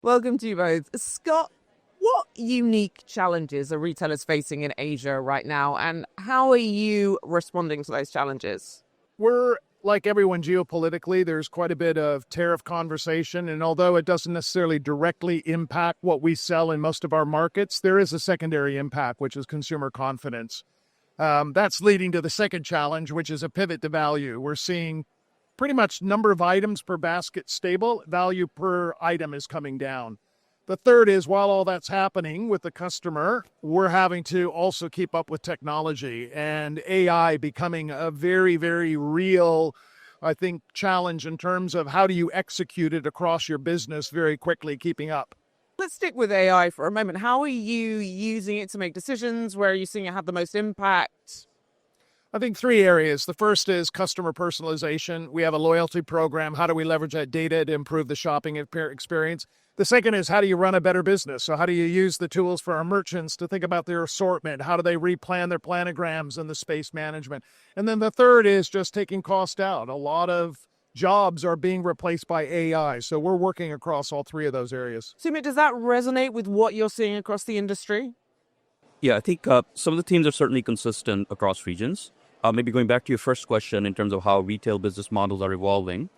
Welcome to you both. Scott, what unique challenges are retailers facing in Asia right now, and how are you responding to those challenges? We're like everyone geopolitically, there's quite a bit of tariff conversation. And although it doesn't necessarily directly impact what we sell in most of our markets, there is a secondary impact, which is consumer confidence. That's leading to the second challenge, which is a pivot to value. We're seeing pretty much number of items per basket stable, value per item is coming down. The third is while all that's happening with the customer, we're having to also keep up with technology and AI becoming a very, very real, I think, challenge in terms of how do you execute it across your business very quickly, keeping up. Let's stick with AI for a moment. How are you using it to make decisions? Where are you seeing it have the most impact? I think three areas. The first is customer personalization. We have a loyalty program. How do we leverage that data to improve the shopping experience? The second is how do you run a better business? So how do you use the tools for our merchants to think about their assortment? How do they replan their planograms and the space management? And then the third is just taking cost out. A lot of jobs are being replaced by AI. So we're working across all three of those areas. Sumit, does that resonate with what you're seeing across the industry? Yeah, I think some of the themes are certainly consistent across regions. Maybe going back to your first question in terms of how retail business models are evolving,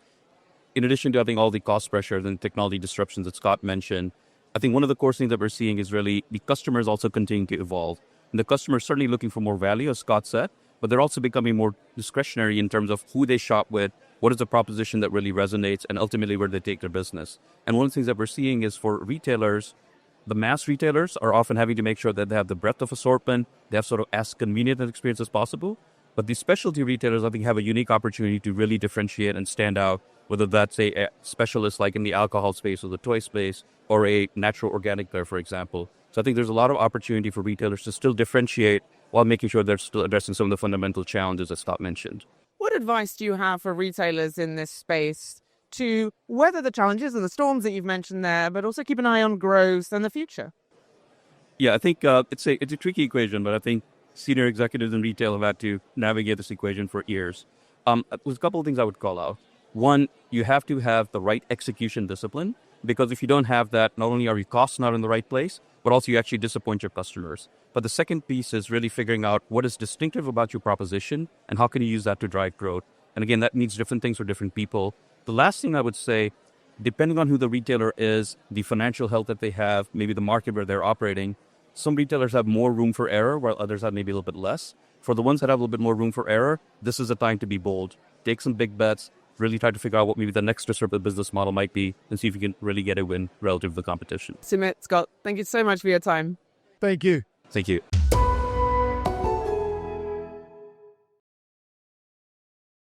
in addition to having all the cost pressures and technology disruptions that Scott mentioned, I think one of the core things that we're seeing is really the customers also continuing to evolve. And the customer is certainly looking for more value, as Scott said, but they're also becoming more discretionary in terms of who they shop with, what is the proposition that really resonates, and ultimately where they take their business. And one of the things that we're seeing is for retailers, the mass retailers are often having to make sure that they have the breadth of assortment, they have sort of as convenient an experience as possible. But the specialty retailers, I think, have a unique opportunity to really differentiate and stand out, whether that's a specialist like in the alcohol space or the toy space, or a natural organic player, for example. So I think there's a lot of opportunity for retailers to still differentiate while making sure they're still addressing some of the fundamental challenges that Scott mentioned. What advice do you have for retailers in this space to weather the challenges and the storms that you've mentioned there, but also keep an eye on growth and the future? Yeah, I think it's a tricky equation, but I think senior executives in retail have had to navigate this equation for years. There's a couple of things I would call out. One, you have to have the right execution discipline, because if you don't have that, not only are your costs not in the right place, but also you actually disappoint your customers. But the second piece is really figuring out what is distinctive about your proposition and how can you use that to drive growth. And again, that means different things for different people. The last thing I would say, depending on who the retailer is, the financial health that they have, maybe the market where they're operating, some retailers have more room for error, while others have maybe a little bit less. For the ones that have a little bit more room for error, this is a time to be bold. Take some big bets, really try to figure out what maybe the next disruptive business model might be, and see if you can really get a win relative to the competition. Sumit, Scott, thank you so much for your time. Thank you. Thank you.